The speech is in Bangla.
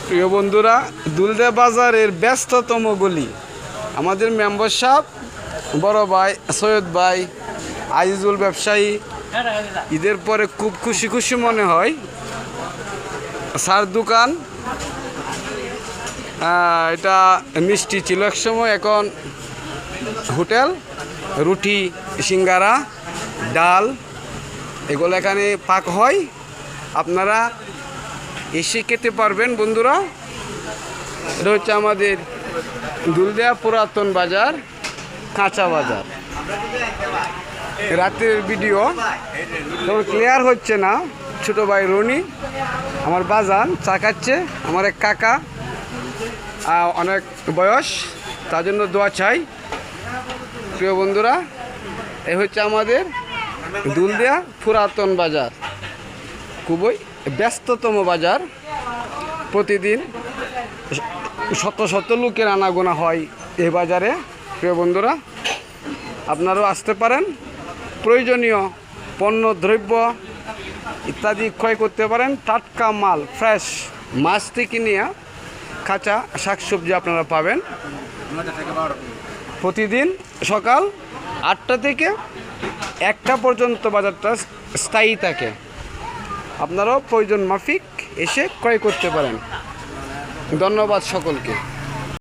প্রিয় বন্ধুরা, দুলদা বাজারের ব্যস্ততম গলি। আমাদের মেম্বার সাহেব, বড় ভাই সৈয়দ ভাই, আজিজুল ব্যবসায়ী, ঈদের পরে খুব খুশি খুশি মনে হয়। সার দোকান, এটা মিষ্টি ছিল এক সময়, এখন হোটেল, রুটি, সিঙ্গারা, ডাল এগুলো এখানে পাক হয়। আপনারা এসে খেতে পারবেন বন্ধুরা। এটা হচ্ছে আমাদের দুলদিয়া পুরাতন বাজার, কাঁচা বাজার। রাতের ভিডিও তো ক্লিয়ার হচ্ছে না। ছোট ভাই রনি, আমার বাজান চা খাচ্ছে, আমার এক কাকা, অনেক বয়স, তার জন্য দোয়া চাই। প্রিয় বন্ধুরা, এই হচ্ছে আমাদের দুলদিয়া পুরাতন বাজার, খুবই ব্যস্ততম বাজার। প্রতিদিন শত শত লোকের আনাগোনা হয় এই বাজারে। প্রিয় বন্ধুরা, আপনারাও আসতে পারেন, প্রয়োজনীয় পণ্য দ্রব্য ইত্যাদি ক্রয় করতে পারেন। টাটকা মাল, ফ্রেশ মাছ থেকে নিয়ে কাঁচা শাকসবজি আপনারা পাবেন। প্রতিদিন সকাল 8টা থেকে 1টা পর্যন্ত বাজারটা স্থায়ী থাকে। আপনারাও প্রয়োজন মাফিক এসে ক্রয় করতে পারেন। ধন্যবাদ সকলকে।